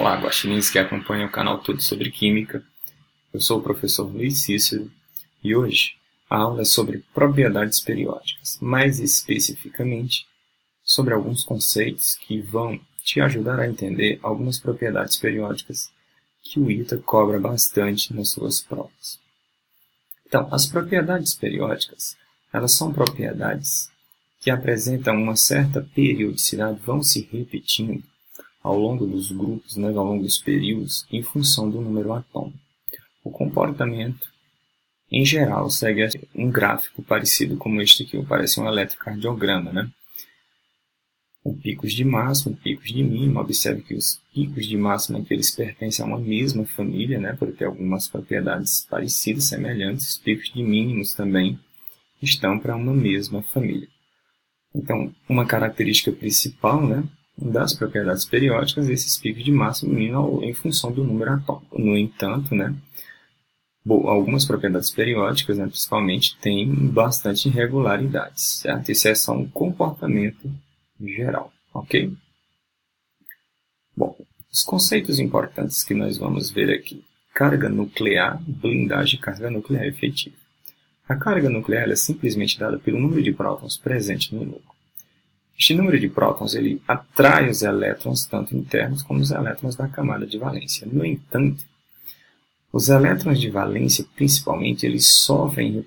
Olá, guaxinins que acompanham o canal Tudo sobre Química. Eu sou o professor Luiz Cícero e hoje a aula é sobre propriedades periódicas, mais especificamente sobre alguns conceitos que vão te ajudar a entender algumas propriedades periódicas que o ITA cobra bastante nas suas provas. Então, as propriedades periódicas, elas são propriedades que apresentam uma certa periodicidade, vão se repetindo ao longo dos grupos, ao longo dos períodos, em função do número atômico. O comportamento, em geral, segue um gráfico parecido como este aqui, parece um eletrocardiograma, Com picos de máxima, picos de mínima. Observe que os picos de máxima que eles pertencem a uma mesma família, por ter algumas propriedades parecidas, semelhantes. Os picos de mínimos também estão para uma mesma família. Então, uma característica principal, das propriedades periódicas, esses picos de máxima e mínima em função do número atômico. No entanto, algumas propriedades periódicas, principalmente, têm bastante irregularidades, certo? Isso é só um comportamento geral, ok? Bom, os conceitos importantes que nós vamos ver aqui: carga nuclear, blindagem e carga nuclear efetiva. A carga nuclear é simplesmente dada pelo número de prótons presente no núcleo. Este número de prótons ele atrai os elétrons, tanto internos como os elétrons da camada de valência. No entanto, os elétrons de valência, principalmente, eles sofrem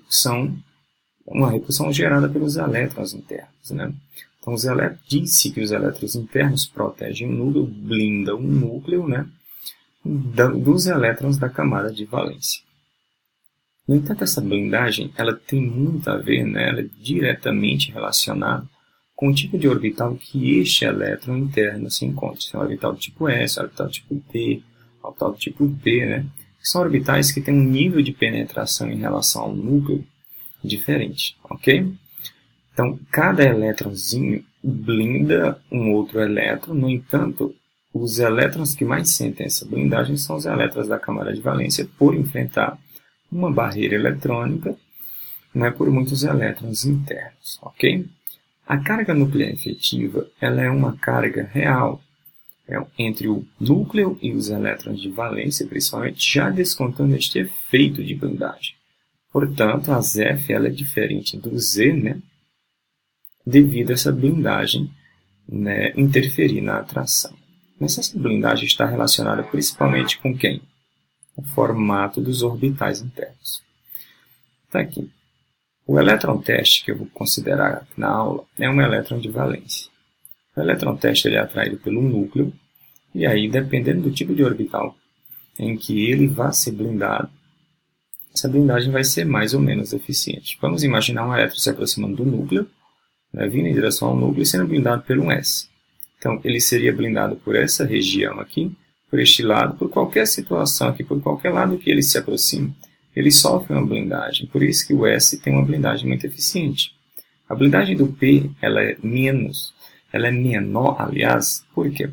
uma repulsão gerada pelos elétrons internos. Então, diz-se que os elétrons internos protegem o núcleo, blindam o núcleo dos elétrons da camada de valência. No entanto, essa blindagem ela tem muito a ver, ela é diretamente relacionada com o tipo de orbital que este elétron interno se encontra. Se é um orbital do tipo S, orbital do tipo P, orbital do tipo P, que são orbitais que têm um nível de penetração em relação ao núcleo diferente, ok? Então, cada elétronzinho blinda um outro elétron. No entanto, os elétrons que mais sentem essa blindagem são os elétrons da camada de valência, por enfrentar uma barreira eletrônica por muitos elétrons internos, ok? A carga nuclear efetiva ela é uma carga real entre o núcleo e os elétrons de valência, principalmente, já descontando este efeito de blindagem. Portanto, a ZeF ela é diferente do Z, devido a essa blindagem interferir na atração. Mas essa blindagem está relacionada principalmente com quem? O formato dos orbitais internos. Está aqui. O elétron teste que eu vou considerar aqui na aula é um elétron de valência. O elétron teste ele é atraído pelo núcleo e aí, dependendo do tipo de orbital em que ele vai ser blindado, essa blindagem vai ser mais ou menos eficiente. Vamos imaginar um elétron se aproximando do núcleo, vindo em direção ao núcleo e sendo blindado pelo S. Então, ele seria blindado por essa região aqui, por este lado, por qualquer situação aqui, por qualquer lado que ele se aproxime, ele sofre uma blindagem. Por isso que o S tem uma blindagem muito eficiente. A blindagem do P ela é menor, aliás, porque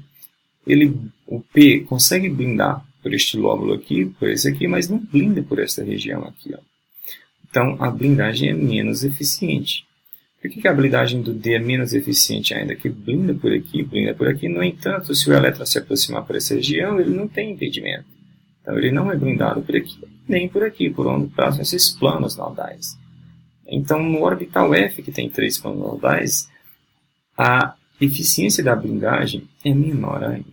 o P consegue blindar por este lóbulo aqui, por esse aqui, mas não blinda por essa região aqui. Então, a blindagem é menos eficiente. Por que a blindagem do D é menos eficiente ainda? Que blinda por aqui. No entanto, se o elétron se aproximar por essa região, ele não tem impedimento. Então, ele não é blindado por aqui, nem por aqui, por onde passam esses planos nodais. Então, no orbital F, que tem 3 planos nodais, a eficiência da blindagem é menor ainda.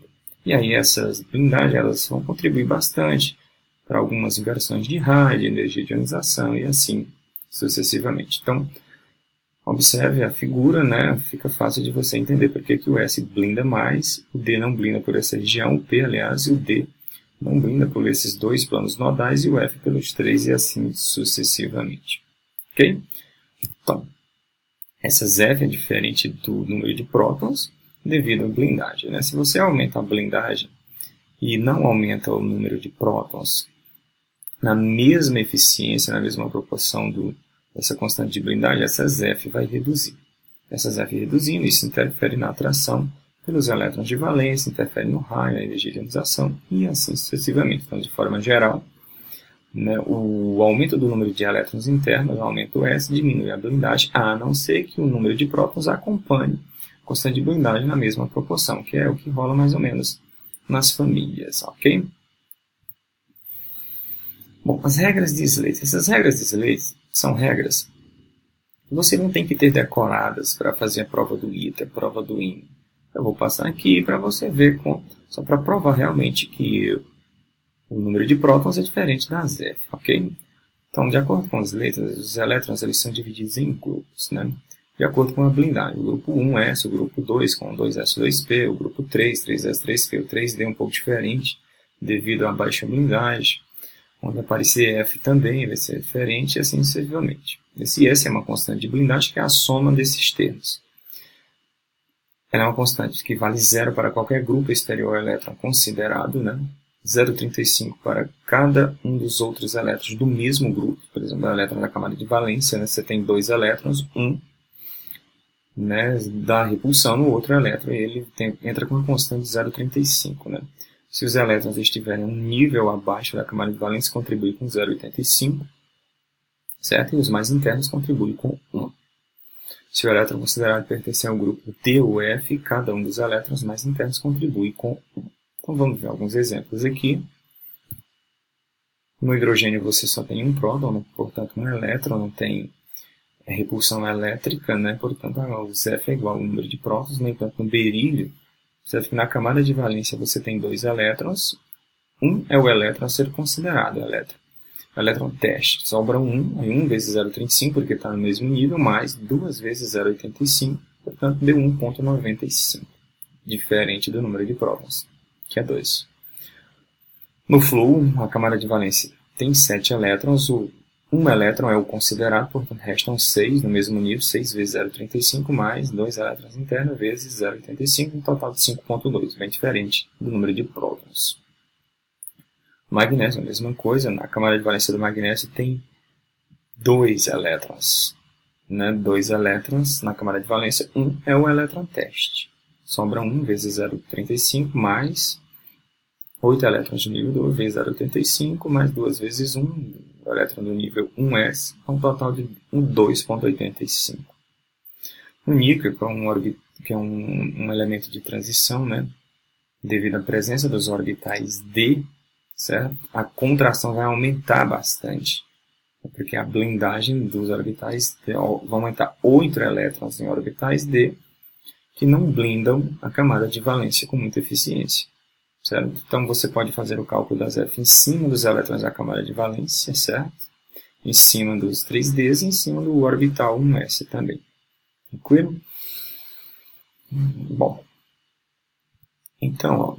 E aí, essas blindagens elas vão contribuir bastante para algumas inversões de raio, de energia de ionização e assim sucessivamente. Então, observe a figura, fica fácil de você entender porque que o S blinda mais, o D não blinda por essa região, o P, aliás, e o D não blinda por esses 2 planos nodais e o F pelos 3 e assim sucessivamente. Ok? Então, essa ZeF é diferente do número de prótons devido à blindagem. Se você aumenta a blindagem e não aumenta o número de prótons na mesma eficiência, na mesma proporção dessa constante de blindagem, essa ZeF vai reduzir. Essa ZeF reduzindo, isso interfere na atração pelos elétrons de valência, interfere no raio, na energia de ionização e assim sucessivamente. Então, de forma geral, o aumento do número de elétrons internos, o aumento S, diminui a blindagem, a não ser que o número de prótons acompanhe a constante de blindagem na mesma proporção, que é o que rola mais ou menos nas famílias, ok? Bom, as regras de Slate. Essas regras de Slate são regras que você não tem que ter decoradas para fazer a prova do ITA, a prova do IN. Eu vou passar aqui para você ver, só para provar realmente que o número de prótons é diferente das F, ok? Então, de acordo com as letras, os elétrons eles são divididos em grupos, né? De acordo com a blindagem. O grupo 1S, o grupo 2 com 2S2P, o grupo 3, 3S3P, o 3D é um pouco diferente devido à baixa blindagem. Onde aparecer F também vai ser diferente e assim sucessivamente. Esse S é uma constante de blindagem que é a soma desses termos. Ela é uma constante que vale 0 para qualquer grupo estereoelétron considerado, né? 0,35 para cada um dos outros elétrons do mesmo grupo. Por exemplo, o elétron da camada de valência, né? Você tem 2 elétrons, um, né, dá repulsão no outro elétron e ele entra com uma constante de 0,35. Né? Se os elétrons estiverem um nível abaixo da camada de valência, contribui com 0,85, certo? E os mais internos contribuem com 1. Se o elétron considerado pertencer ao grupo D ou F, cada um dos elétrons mais internos contribui com 1. Então vamos ver alguns exemplos aqui. No hidrogênio você só tem um próton, portanto um elétron não tem repulsão elétrica, né? Portanto o F é igual ao número de prótons. No entanto, no berílio, certo que na camada de valência você tem 2 elétrons. Um é o elétron a ser considerado, o elétron teste. Sobra 1, aí 1 vezes 0,35, porque está no mesmo nível, mais 2 vezes 0,85, portanto deu 1,95, diferente do número de prótons, que é 2. No flúor, a camada de valência tem 7 elétrons, um elétron é o considerado, portanto restam 6 no mesmo nível, 6 vezes 0,35 mais 2 elétrons internos vezes 0,85, um total de 5,2, bem diferente do número de prótons. Magnésio, a mesma coisa, na camada de valência do magnésio tem 2 elétrons. Né? 2 elétrons na camada de valência, 1 é o elétron teste. Sobra 1 vezes 0,35 mais 8 elétrons do nível 2 vezes 0,85 mais 2 vezes 1, o elétron do nível 1s, um total de 2,85. O níquel, que é um elemento de transição, né? Devido à presença dos orbitais D, certo? A contração vai aumentar bastante, porque a blindagem dos orbitais D vai aumentar 8 elétrons em orbitais D, que não blindam a camada de valência com muita eficiência. Certo? Então você pode fazer o cálculo das F em cima dos elétrons da camada de valência, certo? Em cima dos 3Ds e em cima do orbital 1s também. Tranquilo? Bom, então,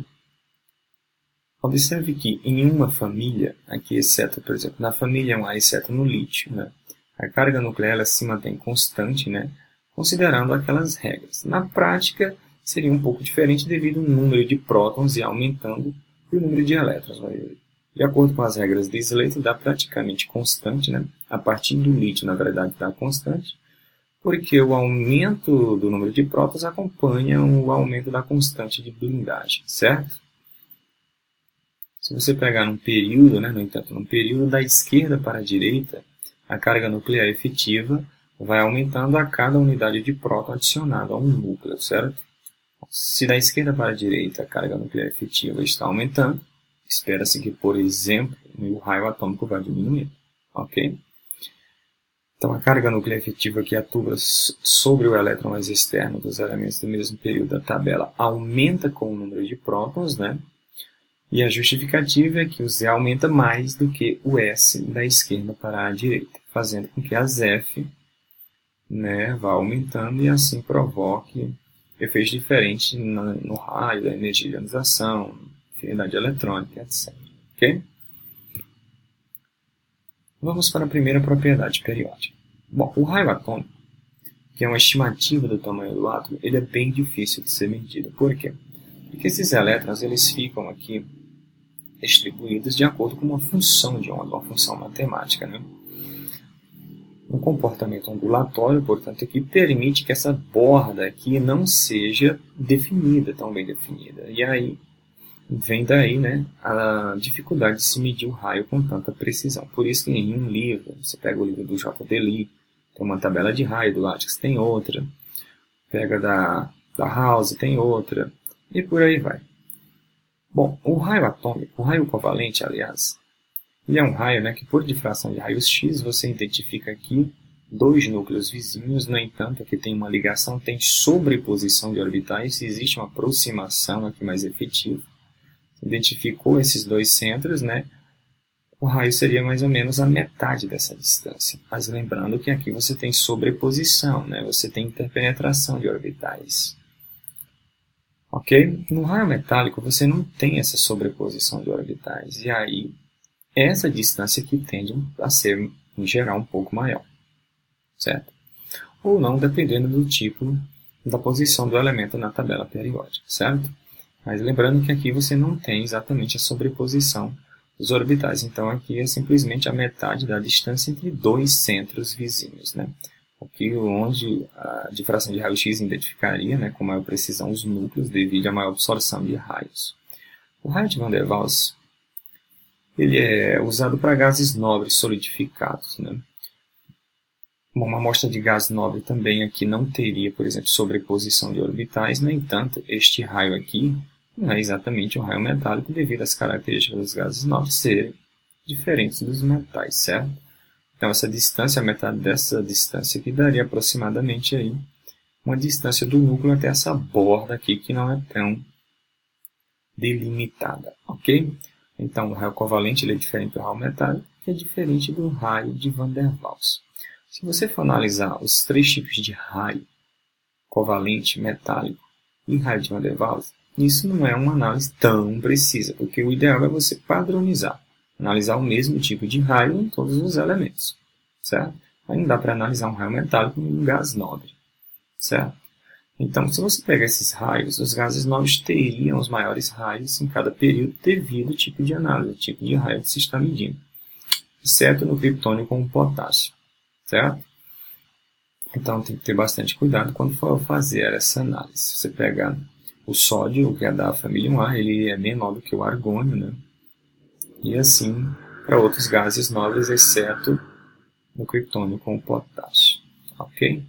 observe que em uma família, aqui exceto, por exemplo, na família 1A, exceto no lítio, né, a carga nuclear ela se mantém constante, né, considerando aquelas regras. Na prática, seria um pouco diferente devido ao número de prótons e aumentando e o número de elétrons. De acordo com as regras de Slate, dá praticamente constante, né? A partir do lítio, na verdade, dá constante, porque o aumento do número de prótons acompanha o aumento da constante de blindagem, certo? Se você pegar num período, né, no entanto, num período da esquerda para a direita, a carga nuclear efetiva vai aumentando a cada unidade de próton adicionada a um núcleo, certo? Se da esquerda para a direita a carga nuclear efetiva está aumentando, espera-se que, por exemplo, o raio atômico vai diminuir. Ok? Então, a carga nuclear efetiva que atua sobre o elétron mais externo dos elementos do mesmo período da tabela aumenta com o número de prótons, né? E a justificativa é que o Z aumenta mais do que o S da esquerda para a direita, fazendo com que as F, né, vá aumentando e assim provoque efeitos diferentes no raio, da energia de ionização, afinidade eletrônica, etc. Ok? Vamos para a primeira propriedade periódica. Bom, o raio atômico, que é uma estimativa do tamanho do átomo, ele é bem difícil de ser medido. Por quê? Porque esses elétrons eles ficam aqui distribuídos de acordo com uma função de onda, uma função matemática, né? Um comportamento ondulatório, portanto, que permite que essa borda aqui não seja definida, tão bem definida. E aí, vem daí, né, a dificuldade de se medir o raio com tanta precisão. Por isso que em um livro, você pega o livro do J.D. Lee, tem uma tabela de raio, do Lattes tem outra, pega da House, tem outra, e por aí vai. Bom, o raio atômico, o raio covalente, aliás, ele é um raio, né, que por difração de raios X você identifica aqui dois núcleos vizinhos. No entanto, aqui tem uma ligação, tem sobreposição de orbitais, existe uma aproximação aqui mais efetiva. Identificou esses dois centros, né? O raio seria mais ou menos a metade dessa distância. Mas lembrando que aqui você tem sobreposição, né? Você tem interpenetração de orbitais. Ok? No raio metálico você não tem essa sobreposição de orbitais. E aí, essa distância aqui tende a ser, em geral, um pouco maior. Certo? Ou não, dependendo do tipo da posição do elemento na tabela periódica. Certo? Mas lembrando que aqui você não tem exatamente a sobreposição dos orbitais. Então, aqui é simplesmente a metade da distância entre dois centros vizinhos. Né? Aqui onde a difração de raio-x identificaria, né, com maior precisão os núcleos devido à maior absorção de raios. O raio de Van der Waals ele é usado para gases nobres solidificados. Né? Uma amostra de gás nobre também aqui não teria, por exemplo, sobreposição de orbitais. No entanto, este raio aqui não é exatamente um raio metálico devido às características dos gases nobres serem diferentes dos metais, certo? Então, essa distância, a metade dessa distância aqui, daria aproximadamente aí uma distância do núcleo até essa borda aqui, que não é tão delimitada, ok? Então, o raio covalente ele é diferente do raio metálico, que é diferente do raio de Van der Waals. Se você for analisar os três tipos de raio, covalente, metálico e raio de Van der Waals, isso não é uma análise tão precisa, porque o ideal é você padronizar, analisar o mesmo tipo de raio em todos os elementos, certo? Aí não dá para analisar um raio metálico em um gás nobre, certo? Então, se você pegar esses raios, os gases nobres teriam os maiores raios em cada período devido ao tipo de análise, o tipo de raio que se está medindo, exceto no criptônio com o potássio, certo? Então, tem que ter bastante cuidado quando for fazer essa análise. Se você pegar o sódio, que é da família 1A, ele é menor do que o argônio, né? E assim para outros gases nobres, exceto no criptônio com o potássio. Ok?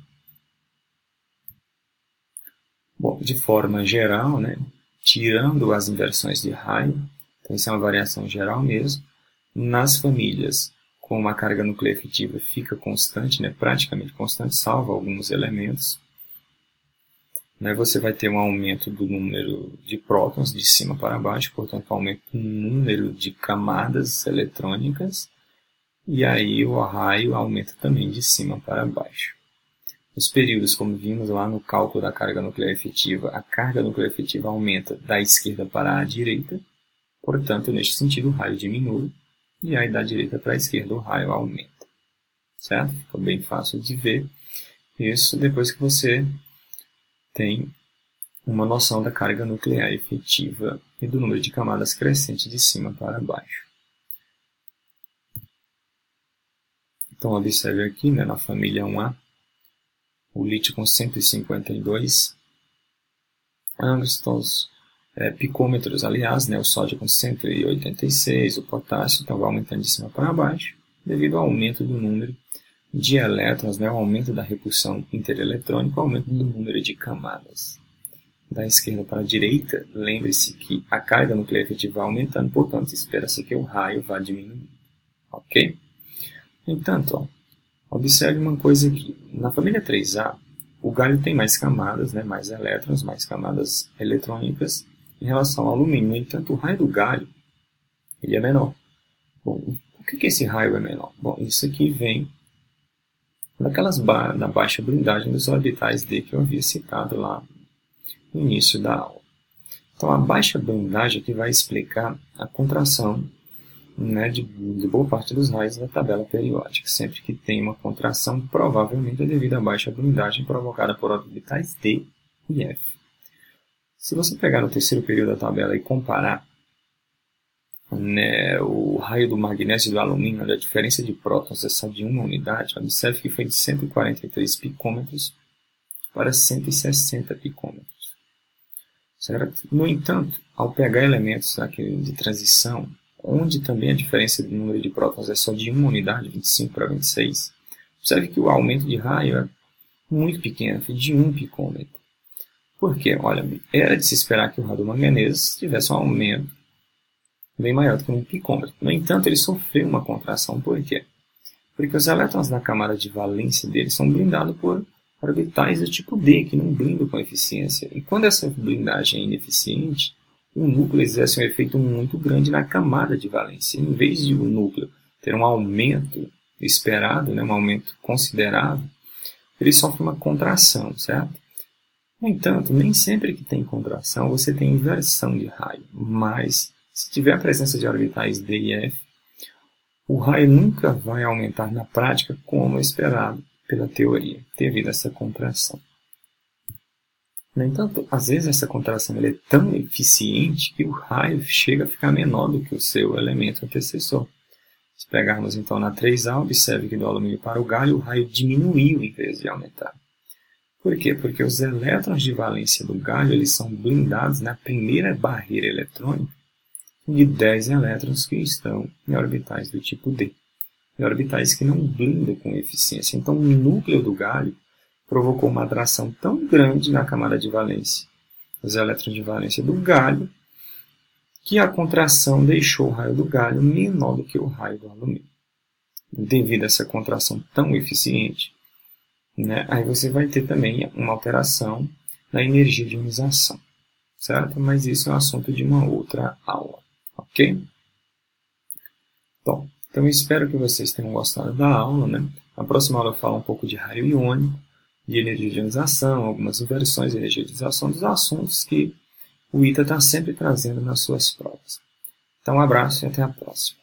Bom, de forma geral, né? Tirando as inversões de raio, então isso é uma variação geral mesmo, nas famílias com uma carga nuclear efetiva fica constante, né? Praticamente constante, salvo alguns elementos. Você vai ter um aumento do número de prótons de cima para baixo, portanto, aumento do número de camadas eletrônicas, e aí o raio aumenta também de cima para baixo. Nos períodos, como vimos lá no cálculo da carga nuclear efetiva, a carga nuclear efetiva aumenta da esquerda para a direita, portanto, neste sentido, o raio diminui, e aí da direita para a esquerda o raio aumenta. Certo? Fica bem fácil de ver isso depois que você tem uma noção da carga nuclear efetiva e do número de camadas crescente de cima para baixo. Então, observe aqui, né, na família 1A, o lítio com 152 angstroms, picômetros, aliás, né, o sódio com 186, o potássio, então vai aumentando de cima para baixo, devido ao aumento do número de elétrons, né, o aumento da repulsão intereletrônica, o aumento do número de camadas. Da esquerda para a direita, lembre-se que a carga nuclear efetiva vai aumentando, portanto, espera-se que o raio vá diminuindo. Ok? No entanto, observe uma coisa aqui. Na família 3A, o galho tem mais camadas, né, mais elétrons, mais camadas eletrônicas em relação ao alumínio. No entanto, o raio do galho ele é menor. Bom, por que esse raio é menor? Bom, isso aqui vem da baixa blindagem dos orbitais D que eu havia citado lá no início da aula. Então, a baixa blindagem que vai explicar a contração, né, de boa parte dos raios da tabela periódica. Sempre que tem uma contração, provavelmente é devido à baixa blindagem provocada por orbitais D e F. Se você pegar no terceiro período da tabela e comparar, né, o raio do magnésio e do alumínio, a diferença de prótons é só de uma unidade, observe que foi de 143 picômetros para 160 picômetros. Certo? No entanto, ao pegar elementos de transição, onde também a diferença de número de prótons é só de uma unidade, 25 para 26, observe que o aumento de raio é muito pequeno, de 1 picômetro. Por quê? Olha, era de se esperar que o raio do manganês tivesse um aumento bem maior do que um picômetro. No entanto, ele sofreu uma contração. Por quê? Porque os elétrons na camada de valência dele são blindados por orbitais do tipo D, que não blindam com eficiência. E quando essa blindagem é ineficiente, o núcleo exerce um efeito muito grande na camada de valência. Em vez de o núcleo ter um aumento esperado, um aumento considerável, ele sofre uma contração, certo? No entanto, nem sempre que tem contração você tem inversão de raio, mas se tiver a presença de orbitais D e F, o raio nunca vai aumentar na prática como é esperado pela teoria, devido a essa contração. No entanto, às vezes essa contração é tão eficiente que o raio chega a ficar menor do que o seu elemento antecessor. Se pegarmos então na 3A, observe que do alumínio para o galho o raio diminuiu em vez de aumentar. Por quê? Porque os elétrons de valência do galho eles são blindados na primeira barreira eletrônica de 10 elétrons que estão em orbitais do tipo D. Em orbitais que não blindam com eficiência. Então o núcleo do galho provocou uma atração tão grande na camada de valência, os elétrons de valência do galho, que a contração deixou o raio do galho menor do que o raio do alumínio. Devido a essa contração tão eficiente, aí você vai ter também uma alteração na energia de ionização, certo? Mas isso é um assunto de uma outra aula, ok? Bom, então eu espero que vocês tenham gostado da aula, Na próxima aula eu falo um pouco de raio iônico, de energia de ionização, algumas inversões de energia de ionização, dos assuntos que o ITA está sempre trazendo nas suas provas. Então, um abraço e até a próxima.